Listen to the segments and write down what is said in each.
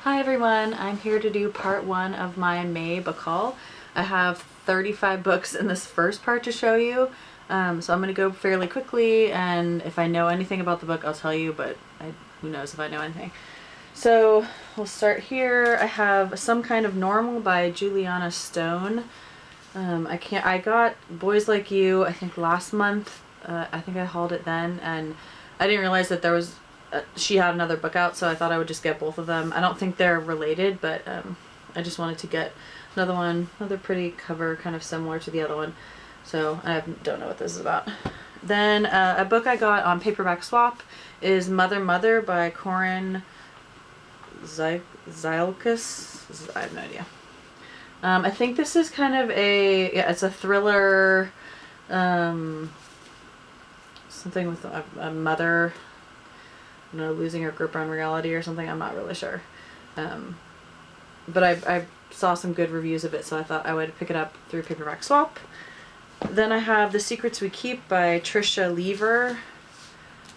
Hi everyone, I'm here to do part one of my May book haul. I have 35 books in this first part to show you, so I'm going to go fairly quickly, and if I know anything about the book I'll tell you, but who knows if I know anything. So we'll start here. I have Some Kind of Normal by Juliana Stone. I got Boys Like You I think last month. I think I hauled it then, and I didn't realize that there was she had another book out, so I thought I would just get both of them. I don't think they're related, but I just wanted to get another one, another pretty cover, kind of similar to the other one. So I don't know what this is about. Then a book I got on paperback swap is Mother Mother by Corinne Zylkus. I have no idea. I think this is kind of it's a thriller, something with a mother, losing her grip on reality or something. I'm not really sure. But I saw some good reviews of it, so I thought I would pick it up through paperback swap. Then I have The Secrets We Keep by Tricia Lever.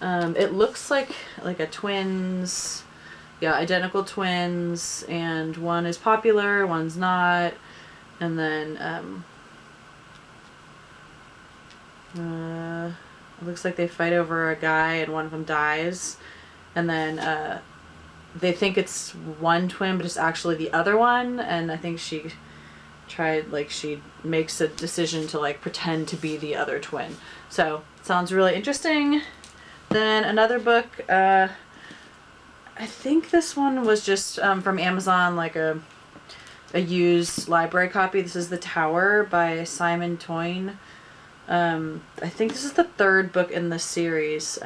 It looks like a twins, identical twins, and one is popular, one's not, and then it looks like they fight over a guy and one of them dies, and then they think it's one twin but it's actually the other one, and I think she makes a decision to pretend to be the other twin. So sounds really interesting. Then another book, I think this one was just from Amazon, a used library copy. This is The Tower by Simon Toyne. I think this is the third book in the series,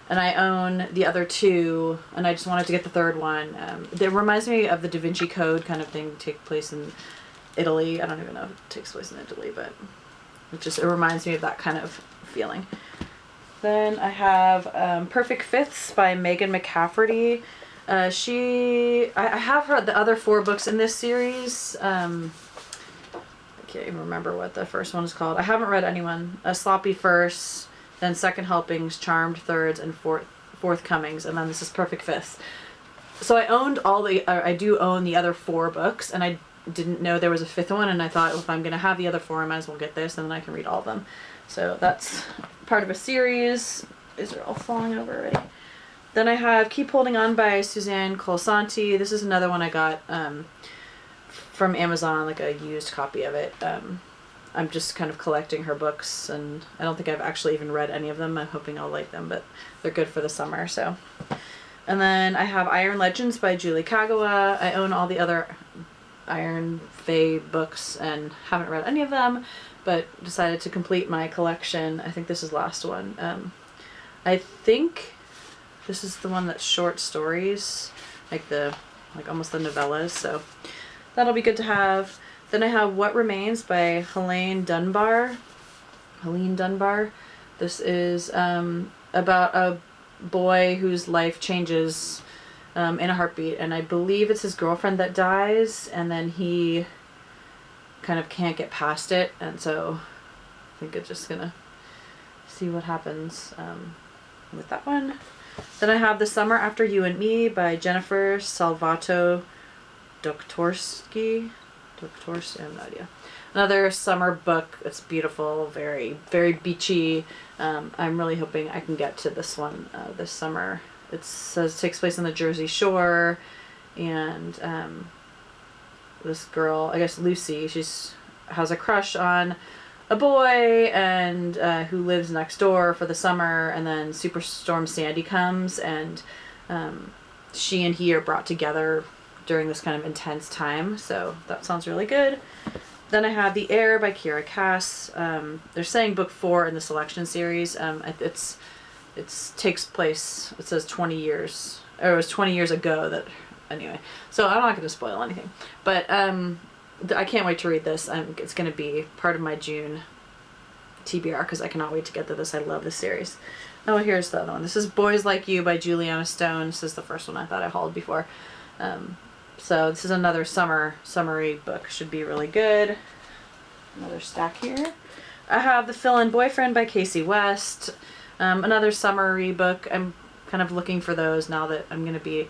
and I own the other two, and I just wanted to get the third one. It reminds me of the Da Vinci Code kind of thing, take place in Italy. I don't even know if it takes place in Italy, but it reminds me of that kind of feeling. Then I have Perfect Fifths by Megan McCafferty. I have read the other 4 books in this series. I can't even remember what the first one is called. I haven't read anyone. Sloppy Firsts, then Second Helpings, Charmed Thirds, and Forthcomings, and then this is Perfect Fifths. So I do own the other 4 books, and I didn't know there was a 5th one, and I thought, well, if I'm going to have the other 4, I might as well get this, and then I can read all of them. So that's part of a series. These are all falling over already. Then I have Keep Holding On by Suzanne Colasanti. This is another one I got from Amazon, a used copy of it. I'm just kind of collecting her books, and I don't think I've actually even read any of them. I'm hoping I'll like them, but they're good for the summer. So, and then I have Iron Legends by Julie Kagawa. I own all the other Iron Fae books and haven't read any of them, but decided to complete my collection. I think this is the last one. I think this is the one that's short stories, almost the novellas, so that'll be good to have. Then I have What Remains by Helene Dunbar. This is about a boy whose life changes in a heartbeat, and I believe it's his girlfriend that dies, and then he kind of can't get past it, and so I think it's just gonna see what happens with that one. Then I have The Summer After You and Me by Jennifer Salvato Doktorsky. I have no idea. Another summer book. It's beautiful, very, very beachy. I'm really hoping I can get to this one this summer. It says it takes place on the Jersey Shore, and this girl, I guess Lucy, has a crush on a boy and who lives next door for the summer, and then Superstorm Sandy comes, and she and he are brought together during this kind of intense time, so that sounds really good. Then I have The Air by Kiera Cass. They're saying book 4 in the selection series. It takes place, it says 20 years, or it was 20 years ago anyway, so I'm not going to spoil anything, but I can't wait to read this. It's going to be part of my June TBR, because I cannot wait to get to this. I love this series. Oh, here's the other one. This is Boys Like You by Juliana Stone. This is the first one I thought I hauled before. So this is another summery book. Should be really good. Another stack here. I have The Fill-In Boyfriend by Casey West. Another summery book. I'm kind of looking for those now that I'm going to be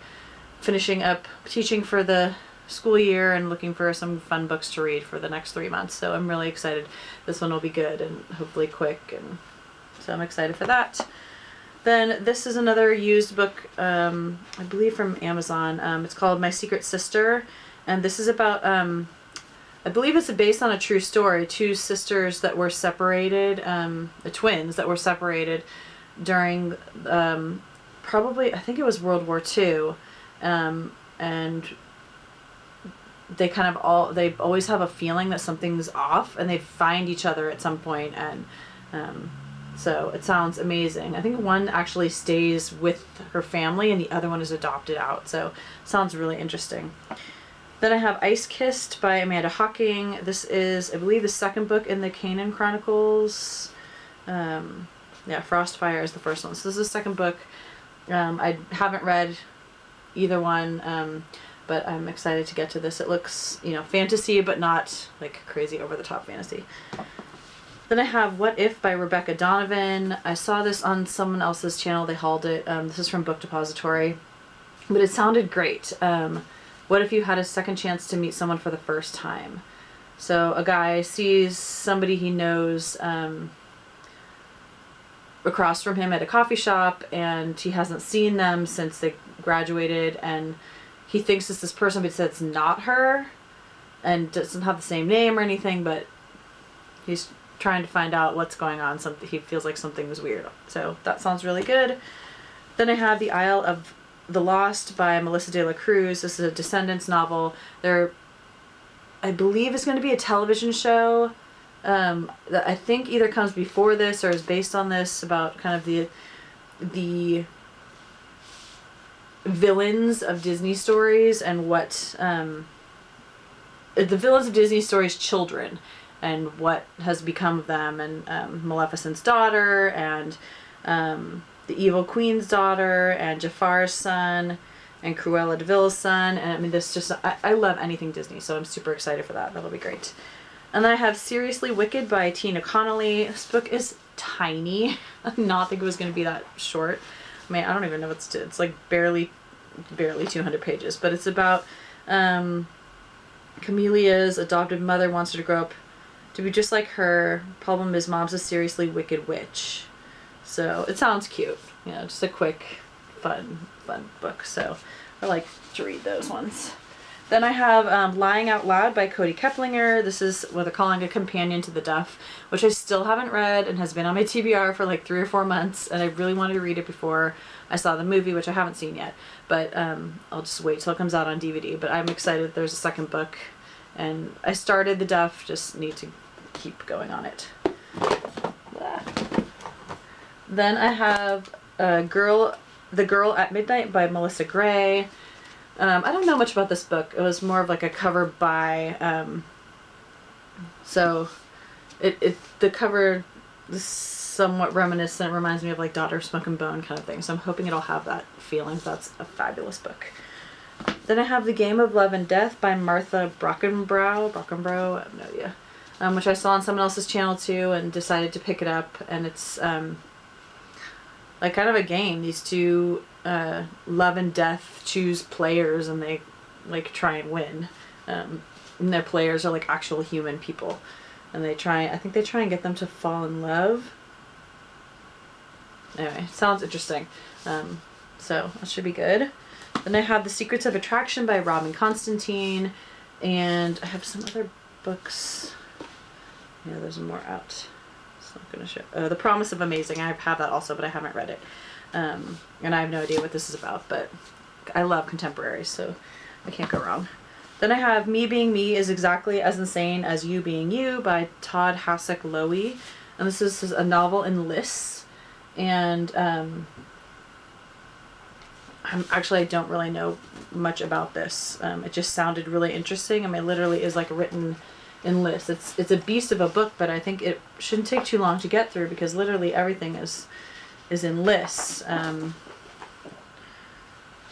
finishing up teaching for the school year and looking for some fun books to read for the next 3 months. So I'm really excited. This one will be good and hopefully quick, and so I'm excited for that. Then this is another used book, I believe from Amazon. It's called My Secret Sister, and this is about, I believe it's based on a true story. 2 sisters that were separated, the twins that were separated during, probably, I think it was World War II, and they kind of they always have a feeling that something's off, and they find each other at some point, and so it sounds amazing. I think one actually stays with her family and the other one is adopted out, so it sounds really interesting. Then I have Ice Kissed by Amanda Hocking. This is, I believe, the second book in the Kanan Chronicles. Yeah, Frostfire is the first one. So this is the second book. I haven't read either one, but I'm excited to get to this. It looks, you know, fantasy, but not like crazy over the top fantasy. Then I have What If by Rebecca Donovan. I saw this on someone else's channel. They hauled it. This is from Book Depository, but it sounded great. What if you had a second chance to meet someone for the first time? So a guy sees somebody he knows across from him at a coffee shop, and he hasn't seen them since they graduated, and he thinks it's this person, but it's not her, and doesn't have the same name or anything, but he's trying to find out what's going on. He feels like something was weird. So that sounds really good. Then I have The Isle of the Lost by Melissa De La Cruz. This is a Descendants novel. I believe it's going to be a television show that I think either comes before this or is based on this, about kind of the villains of Disney stories and what the villains of Disney stories' children and what has become of them, and Maleficent's daughter, and the Evil Queen's daughter, and Jafar's son, and Cruella de Vil's son. And I mean, I love anything Disney, so I'm super excited for that. That'll be great. And then I have Seriously Wicked by Tina Connolly. This book is tiny. I did not think it was going to be that short. I mean, I don't even know it's like barely 200 pages, but it's about Camelia's adopted mother wants her to grow up to be just like her. Problem is, mom's a seriously wicked witch. So it sounds cute. You know, just a quick, fun book. So I like to read those ones. Then I have Lying Out Loud by Cody Keplinger. This is what they're calling a companion to the deaf, which I still haven't read and has been on my TBR for like 3 or 4 months, and I really wanted to read it before I saw the movie, which I haven't seen yet. But I'll just wait till it comes out on DVD. But I'm excited that there's a second book, and I started the deaf, just need to keep going on it. Blah. Then I have The Girl at Midnight by Melissa Gray. I don't know much about this book. It was more of like a cover by, so the cover is somewhat reminiscent, reminds me of like Daughter of Smoke and Bone kind of thing. So I'm hoping it'll have that feeling. That's a fabulous book. Then I have The Game of Love and Death by Martha Brockenbrough, I have no idea, which I saw on someone else's channel too, and decided to pick it up. And it's like kind of a game. These two love and death choose players, and they like try and win. And their players are like actual human people, and I think they try and get them to fall in love. Anyway, sounds interesting. So that should be good. Then I have The Secrets of Attraction by Robin Constantine, and I have some other books. Yeah, there's more out. It's not gonna show. The Promise of Amazing. I have that also, but I haven't read it. And I have no idea what this is about, but I love contemporaries, so I can't go wrong. Then I have Me Being Me is Exactly as Insane as You Being You by Todd Hasek Lowy. And this is a novel in lists. And I don't really know much about this. It just sounded really interesting. I mean, it literally is like written in lists. It's a beast of a book, but I think it shouldn't take too long to get through, because literally everything is in lists.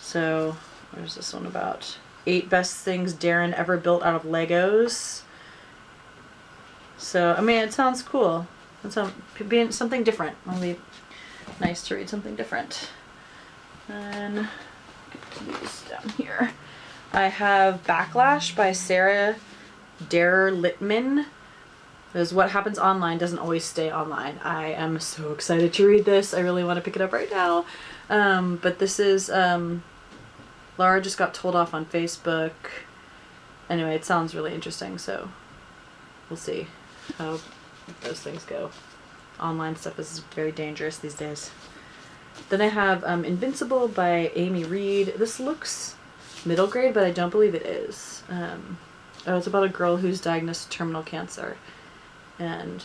So where's this one about? 8 best things Darren ever built out of Legos. So I mean, it sounds cool. It's being something different. It'll be nice to read something different. And Get these down here. I have Backlash by Sarah Darer Littman. Because what happens online doesn't always stay online. I am so excited to read this. I really want to pick it up right now. But this is, Laura just got told off on Facebook. Anyway, it sounds really interesting, so we'll see how those things go. Online stuff is very dangerous these days. Then I have Invincible by Amy Reed. This looks middle grade, but I don't believe it is. Oh, it's about a girl who's diagnosed with terminal cancer. And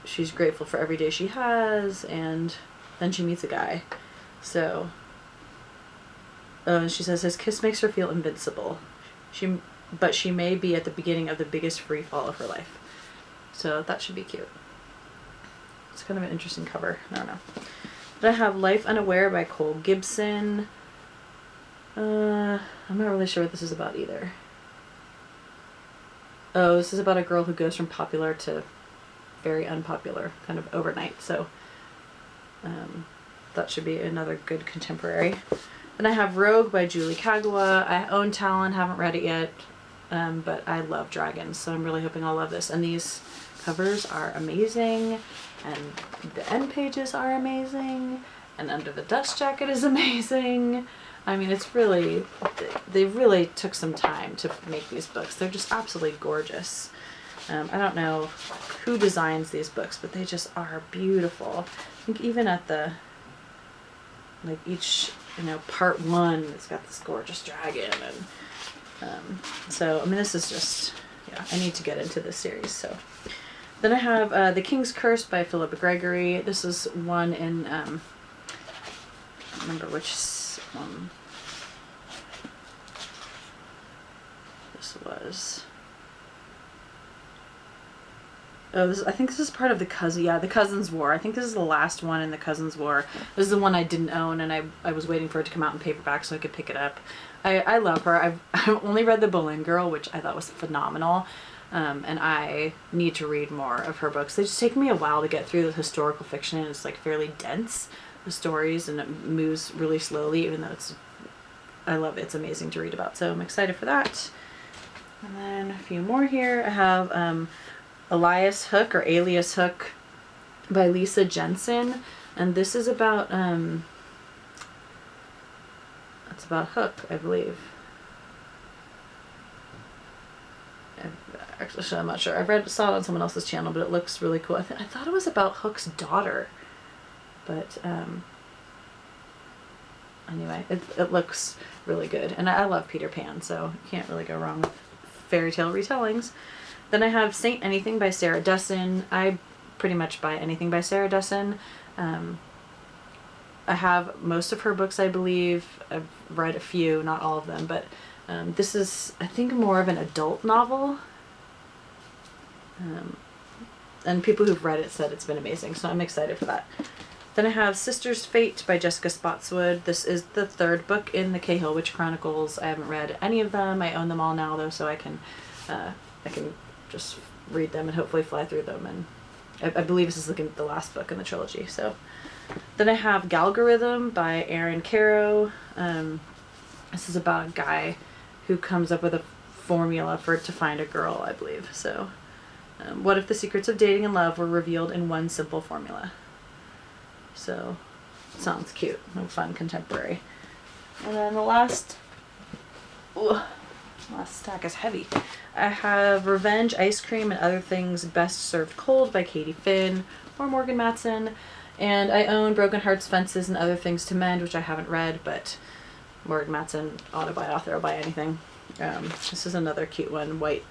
she's grateful for every day she has, and then she meets a guy. So, she says his kiss makes her feel invincible. But she may be at the beginning of the biggest free fall of her life. So that should be cute. It's kind of an interesting cover. I don't know. Then I have Life Unaware by Cole Gibson. I'm not really sure what this is about either. Oh, this is about a girl who goes from popular to very unpopular kind of overnight. So that should be another good contemporary. Then I have Rogue by Julie Kagawa. I own Talon, haven't read it yet, but I love dragons, so I'm really hoping I'll love this. And these covers are amazing, and the end pages are amazing, and Under the Dust Jacket is amazing. I mean, it's really, they really took some time to make these books. They're just absolutely gorgeous. I don't know who designs these books, but they just are beautiful. I think even at the, like each, part one, it's got this gorgeous dragon. And so, I mean, this is just, yeah, I need to get into this series. So then I have The King's Curse by Philippa Gregory. This is one in, I don't remember which one this was. Oh, I think this is part of the Cousins War. I think this is the last one in the Cousins War. This is the one I didn't own, and I was waiting for it to come out in paperback so I could pick it up. I love her. I've only read The Boleyn Girl, which I thought was phenomenal, and I need to read more of her books. They just take me a while to get through the historical fiction, and it's like fairly dense, the stories, and it moves really slowly, even though I love it. It's amazing to read about, so I'm excited for that. And then a few more here. I have Alias Hook by Lisa Jensen, and this is about it's about Hook, I believe. Actually, I'm not sure. I saw it on someone else's channel, but it looks really cool. I thought it was about Hook's daughter, but anyway, it looks really good, and I love Peter Pan, so you can't really go wrong with fairy tale retellings. Then I have Saint Anything by Sarah Dessen. I pretty much buy anything by Sarah Dessen. I have most of her books, I believe. I've read a few, not all of them, but this is, I think, more of an adult novel. And people who've read it said it's been amazing, so I'm excited for that. Then I have Sister's Fate by Jessica Spotswood. This is the third book in the Cahill Witch Chronicles. I haven't read any of them. I own them all now, though, so I can just read them and hopefully fly through them. And I believe this is the last book in the trilogy. So then I have Galgorithm by Aaron Caro. This is about a guy who comes up with a formula to find a girl, I believe. So what if the secrets of dating and love were revealed in one simple formula? So sounds cute and fun contemporary. And then the last stack is heavy. I have Revenge, Ice Cream, and Other Things Best Served Cold by Katie Finn or Morgan Matson. And I own Broken Hearts, Fences, and Other Things to Mend, which I haven't read, but Morgan Matson ought to buy author. I'll buy anything. This is another cute one, white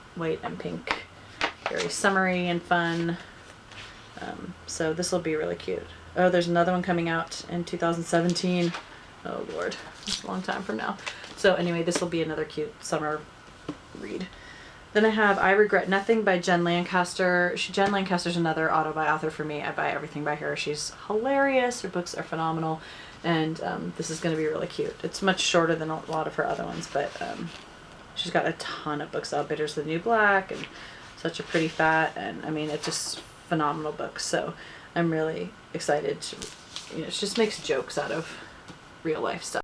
and pink. Very summery and fun. So this will be really cute. Oh, there's another one coming out in 2017. Oh Lord, that's a long time from now. So anyway, this will be another cute summer read. Then I have I Regret Nothing by Jen Lancaster. Jen Lancaster's another auto-buy author for me. I buy everything by her. She's hilarious. Her books are phenomenal. And this is going to be really cute. It's much shorter than a lot of her other ones, but she's got a ton of books out. Bitter's the New Black and Such a Pretty Fat. And I mean, it's just phenomenal books. So I'm really excited to, she just makes jokes out of real life stuff.